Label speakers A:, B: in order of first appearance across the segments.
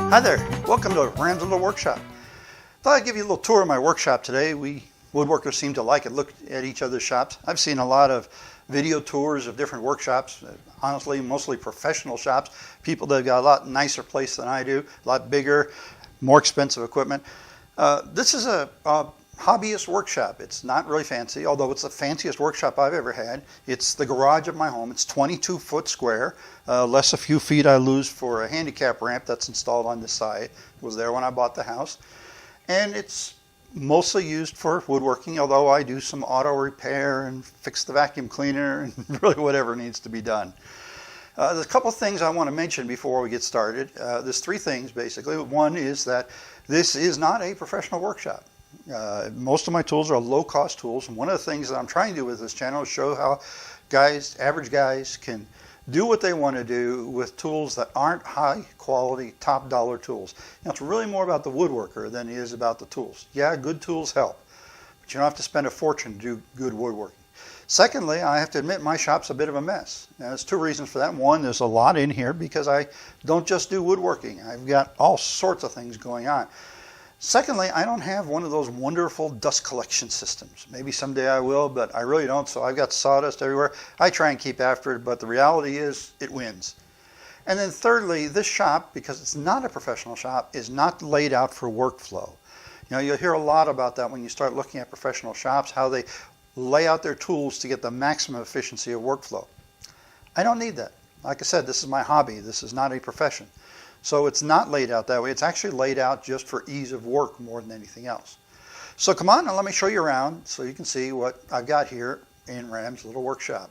A: Hi there, welcome to Ram's Little Workshop. Thought I'd give you a little tour of my workshop today. We woodworkers seem to like it. Look at each other's shops. I've seen a lot of video tours of different workshops, honestly mostly professional shops, people that have got a lot nicer place than I do, a lot bigger, more expensive equipment. This is a hobbyist workshop. It's not really fancy, although it's the fanciest workshop I've ever had. It's the garage of my home. It's 22 foot square, less a few feet I lose for a handicap ramp that's installed on this side. It was there when I bought the house. And it's mostly used for woodworking, although I do some auto repair and fix the vacuum cleaner and really whatever needs to be done. There's a couple things I want to mention before we get started. There's three things basically. One is that this is not a professional workshop. Most of my tools are low-cost tools, and one of the things that I'm trying to do with this channel is show how average guys can do what they want to do with tools that aren't high-quality, top-dollar tools. It's really more about the woodworker than it is about the tools. Yeah, good tools help, but you don't have to spend a fortune to do good woodworking. Secondly, I have to admit my shop's a bit of a mess. Now, there's two reasons for that. One, there's a lot in here because I don't just do woodworking. I've got all sorts of things going on. Secondly, I don't have one of those wonderful dust collection systems. Maybe someday I will, but I really don't, so I've got sawdust everywhere. I try and keep after it, but the reality is it wins. And then thirdly, this shop, because it's not a professional shop, is not laid out for workflow. You know, you'll hear a lot about that when you start looking at professional shops, how they lay out their tools to get the maximum efficiency of workflow. I don't need that. Like I said, this is my hobby. This is not a profession. So it's not laid out that way. It's actually laid out just for ease of work more than anything else. So come on and let me show you around so you can see what I've got here in Ram's Little Workshop.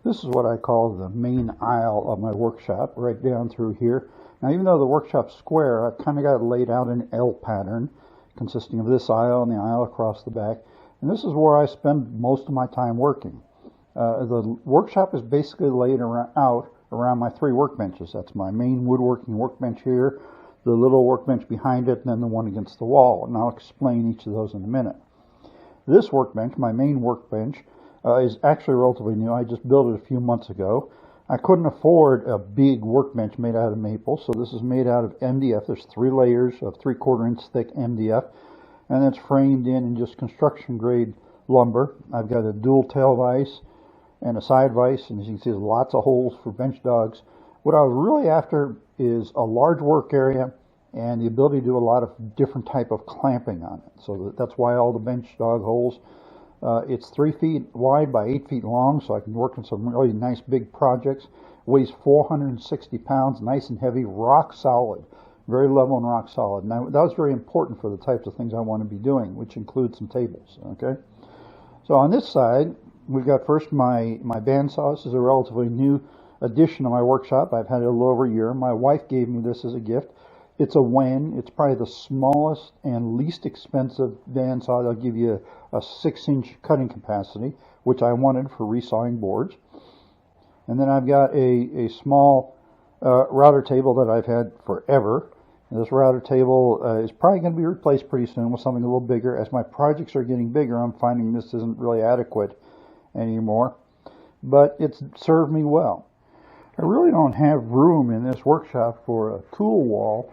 B: This is what I call the main aisle of my workshop, right down through here. Now, even though the workshop's square, I've kind of got it laid out in an L pattern, consisting of this aisle and the aisle across the back. And this is where I spend most of my time working. The workshop is basically laid out around my three workbenches. That's my main woodworking workbench here, the little workbench behind it, and then the one against the wall. And I'll explain each of those in a minute. This workbench, my main workbench, is actually relatively new. I just built it a few months ago. I couldn't afford a big workbench made out of maple, so this is made out of MDF. There's 3 layers of 3/4 inch thick MDF, and it's framed in just construction grade lumber. I've got a dual tail vise and a side vise, and as you can see, there's lots of holes for bench dogs. What I was really after is a large work area and the ability to do a lot of different type of clamping on it. So that's why all the bench dog holes. It's 3 feet wide by 8 feet long, so I can work on some really nice big projects. Weighs 460 pounds, nice and heavy, rock solid, very level and rock solid. Now that was very important for the types of things I want to be doing, which includes some tables. Okay, so on this side, we've got first my bandsaw. This is a relatively new addition to my workshop. I've had it a little over a year. My wife gave me this as a gift. It's a Wen. It's probably the smallest and least expensive bandsaw. They'll give you a 6-inch cutting capacity, which I wanted for resawing boards. And then I've got a small router table that I've had forever. And this router table is probably going to be replaced pretty soon with something a little bigger. As my projects are getting bigger, I'm finding this isn't really adequate anymore, but it's served me well. I really don't have room in this workshop for a tool wall,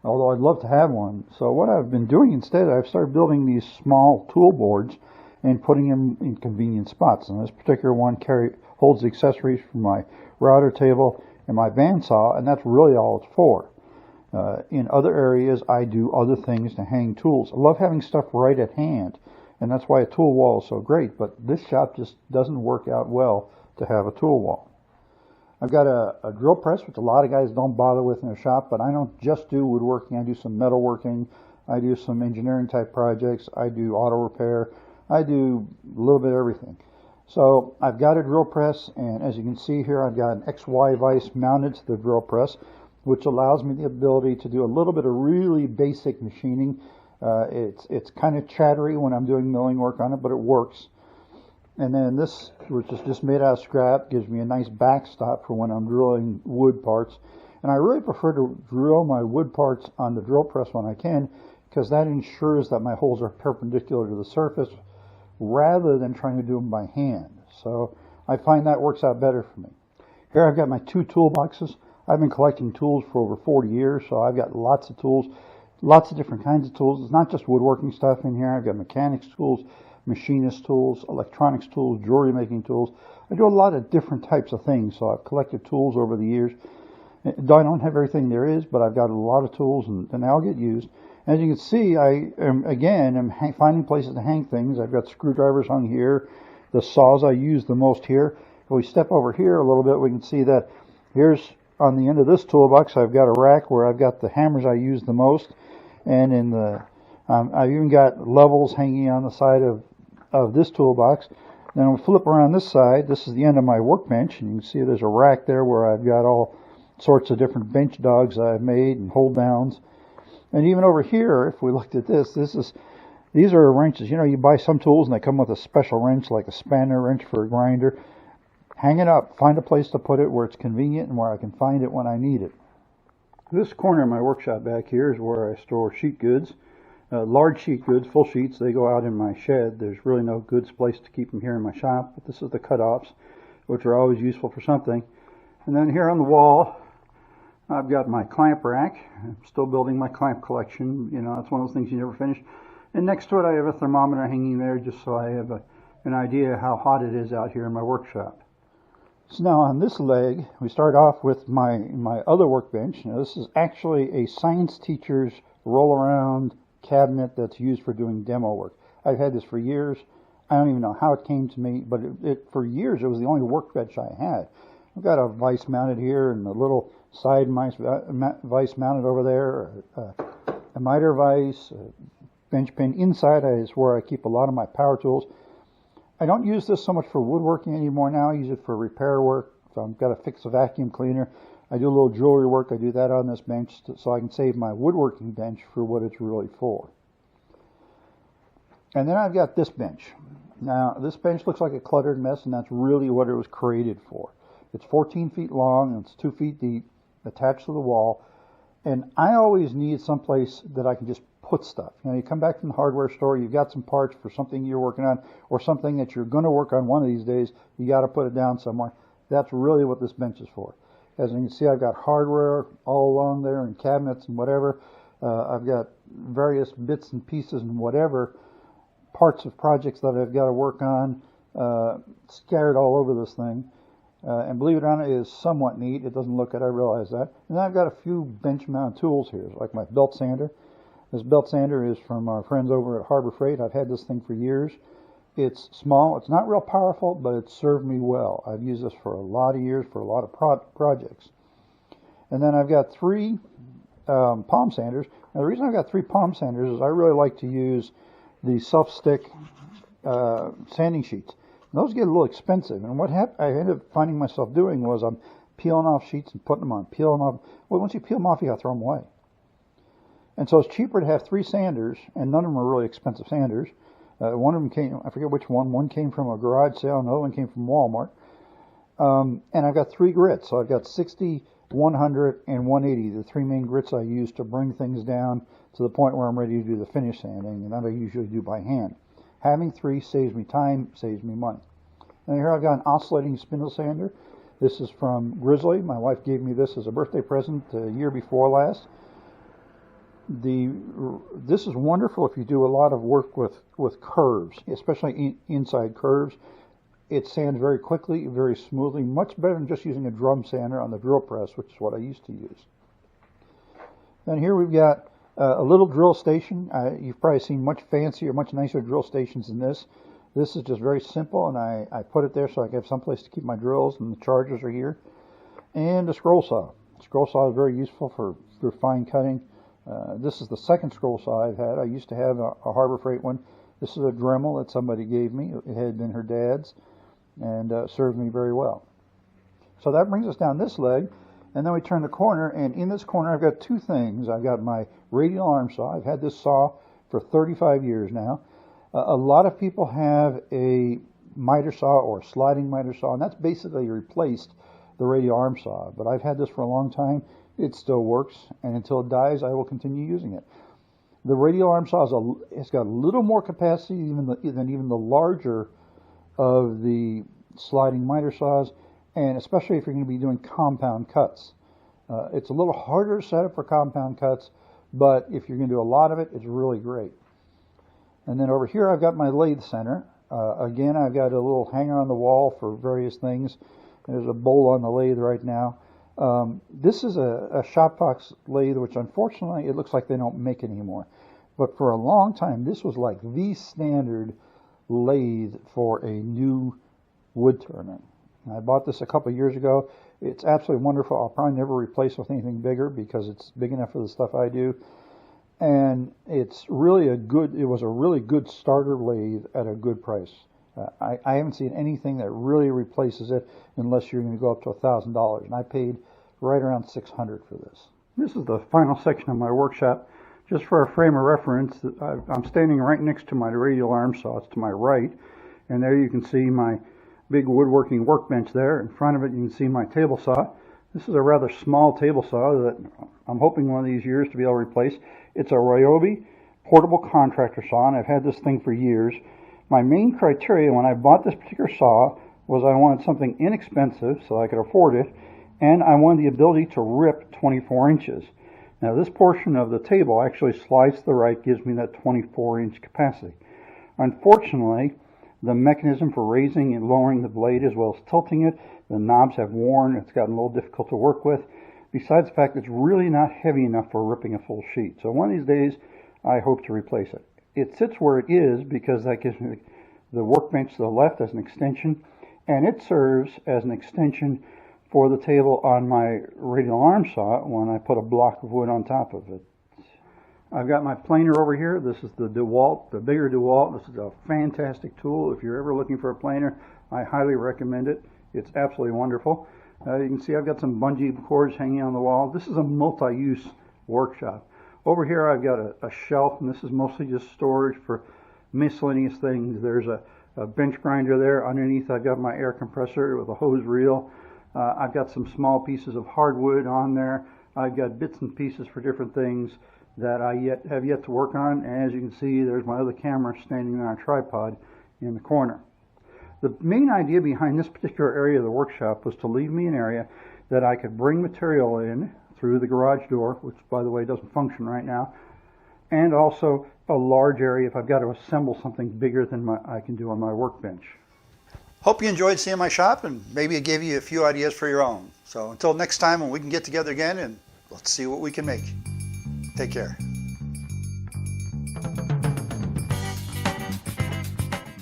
B: although I'd love to have one. So what I've been doing instead, I've started building these small tool boards and putting them in convenient spots. And this particular one holds the accessories for my router table and my bandsaw, and that's really all it's for. In other areas, I do other things to hang tools. I love having stuff right at hand, and that's why a tool wall is so great, but this shop just doesn't work out well to have a tool wall. I've got a drill press, which a lot of guys don't bother with in their shop, but I don't just do woodworking. I do some metalworking. I do some engineering type projects. I do auto repair. I do a little bit of everything. So I've got a drill press, and as you can see here, I've got an XY vise mounted to the drill press, which allows me the ability to do a little bit of really basic machining. It's kind of chattery when I'm doing milling work on it, but it works. And then this, which is just made out of scrap, gives me a nice backstop for when I'm drilling wood parts. And I really prefer to drill my wood parts on the drill press when I can, because that ensures that my holes are perpendicular to the surface rather than trying to do them by hand. So I find that works out better for me. Here I've got my 2 toolboxes. I've been collecting tools for over 40 years, so I've got lots of tools, lots of different kinds of tools. It's not just woodworking stuff in here. I've got mechanics tools, machinist tools, electronics tools, jewelry making tools. I do a lot of different types of things, so I've collected tools over the years. I don't have everything there is, but I've got a lot of tools, and they all get used. As you can see, I am finding places to hang things. I've got screwdrivers hung here, the saws I use the most here. If we step over here a little bit, we can see that here's on the end of this toolbox, I've got a rack where I've got the hammers I use the most, and in the I've even got levels hanging on the side of this toolbox. Then we flip around this side. This is the end of my workbench, and you can see there's a rack there where I've got all sorts of different bench dogs I've made and hold downs. And even over here, if we looked at this, these are wrenches. You know, you buy some tools and they come with a special wrench, like a spanner wrench for a grinder. Hang it up. Find a place to put it where it's convenient and where I can find it when I need it. This corner of my workshop back here is where I store sheet goods. Large sheet goods, full sheets, they go out in my shed. There's really no goods place to keep them here in my shop, but this is the cutoffs, which are always useful for something. And then here on the wall, I've got my clamp rack. I'm still building my clamp collection. You know, it's one of those things you never finish. And next to it, I have a thermometer hanging there just so I have an idea how hot it is out here in my workshop. So now on this leg, we start off with my other workbench. Now this is actually a science teacher's roll-around cabinet that's used for doing demo work. I've had this for years. I don't even know how it came to me, but for years it was the only workbench I had. I've got a vise mounted here and a little side vise mounted over there, a miter vise, a bench pin. Inside is where I keep a lot of my power tools. I don't use this so much for woodworking anymore now. I use it for repair work. So I've got to fix a vacuum cleaner. I do a little jewelry work. I do that on this bench so I can save my woodworking bench for what it's really for. And then I've got this bench. Now, this bench looks like a cluttered mess, and that's really what it was created for. It's 14 feet long, and it's 2 feet deep, attached to the wall. And I always need someplace that I can just put stuff. You know, you come back from the hardware store, you've got some parts for something you're working on, or something that you're going to work on one of these days, you got to put it down somewhere. That's really what this bench is for. As you can see, I've got hardware all along there and cabinets and whatever. I've got various bits and pieces and whatever parts of projects that I've got to work on scattered all over this thing. And believe it or not, it is somewhat neat. It doesn't look it, I realize that. And then I've got a few bench mount tools here, like my belt sander. This belt sander is from our friends over at Harbor Freight. I've had this thing for years. It's small. It's not real powerful, but it's served me well. I've used this for a lot of years for a lot of projects. And then I've got 3 palm sanders. Now, the reason I've got 3 palm sanders is I really like to use the self-stick sanding sheets. And those get a little expensive. And what I ended up finding myself doing was I'm peeling off sheets and putting them on. Peeling them off. Well, once you peel them off, you got to throw them away. And so it's cheaper to have 3 sanders, and none of them are really expensive sanders. One of them came, I forget which one. One came from a garage sale, another one came from Walmart. And I've got 3 grits. So I've got 60, 100, and 180, the 3 main grits I use to bring things down to the point where I'm ready to do the finish sanding, and that I usually do by hand. Having 3 saves me time, saves me money. And here I've got an oscillating spindle sander. This is from Grizzly. My wife gave me this as a birthday present the year before last. This is wonderful if you do a lot of work with curves, especially inside curves. It sands very quickly, very smoothly, much better than just using a drum sander on the drill press, which is what I used to use. Then here we've got a little drill station. You've probably seen much fancier, much nicer drill stations than this. This is just very simple, and I put it there so I can have someplace to keep my drills, and the chargers are here. And a scroll saw. The scroll saw is very useful for fine cutting. This is the second scroll saw I've had. I used to have a Harbor Freight one. This is a Dremel that somebody gave me. It had been her dad's, and served me very well. So that brings us down this leg, and then we turn the corner, and in this corner I've got 2 things. I've got my radial arm saw. I've had this saw for 35 years now. A lot of people have a miter saw or a sliding miter saw, and that's basically replaced the radial arm saw. But I've had this for a long time. It still works, and until it dies, I will continue using it. The radial arm saw has got a little more capacity than even the larger of the sliding miter saws, and especially if you're going to be doing compound cuts. It's a little harder to set up for compound cuts, but if you're going to do a lot of it, it's really great. And then over here I've got my lathe center. Again, I've got a little hanger on the wall for various things. There's a bowl on the lathe right now. This is a Shopfox lathe, which unfortunately it looks like they don't make anymore. But for a long time, this was like the standard lathe for a new wood turner. I bought this a couple of years ago. It's absolutely wonderful. I'll probably never replace with anything bigger because it's big enough for the stuff I do. And it's really it was a really good starter lathe at a good price. I haven't seen anything that really replaces it unless you're going to go up to $1,000. And I paid right around $600 for this. This is the final section of my workshop. Just for a frame of reference, I'm standing right next to my radial arm saw. It's to my right. And there you can see my big woodworking workbench there. In front of it you can see my table saw. This is a rather small table saw that I'm hoping one of these years to be able to replace. It's a Ryobi portable contractor saw, and I've had this thing for years. My main criteria when I bought this particular saw was I wanted something inexpensive so I could afford it, and I wanted the ability to rip 24 inches. Now this portion of the table actually slides to the right, gives me that 24-inch capacity. Unfortunately, the mechanism for raising and lowering the blade as well as tilting it, the knobs have worn, it's gotten a little difficult to work with. Besides the fact it's really not heavy enough for ripping a full sheet. So one of these days I hope to replace it. It sits where it is because that gives me the workbench to the left as an extension, and it serves as an extension for the table on my radial arm saw when I put a block of wood on top of it. I've got my planer over here. This is the DeWalt, the bigger DeWalt. This is a fantastic tool. If you're ever looking for a planer, I highly recommend it. It's absolutely wonderful. You can see I've got some bungee cords hanging on the wall. This is a multi-use workshop. Over here I've got a shelf, and this is mostly just storage for miscellaneous things. There's a bench grinder there. Underneath I've got my air compressor with a hose reel. I've got some small pieces of hardwood on there. I've got bits and pieces for different things that I have yet to work on. And as you can see, there's my other camera standing on a tripod in the corner. The main idea behind this particular area of the workshop was to leave me an area that I could bring material in through the garage door, which by the way doesn't function right now, and also a large area if I've got to assemble something bigger than I can do on my workbench.
A: Hope you enjoyed seeing my shop, and maybe it gave you a few ideas for your own. So until next time when we can get together again, and let's see what we can make. Take care.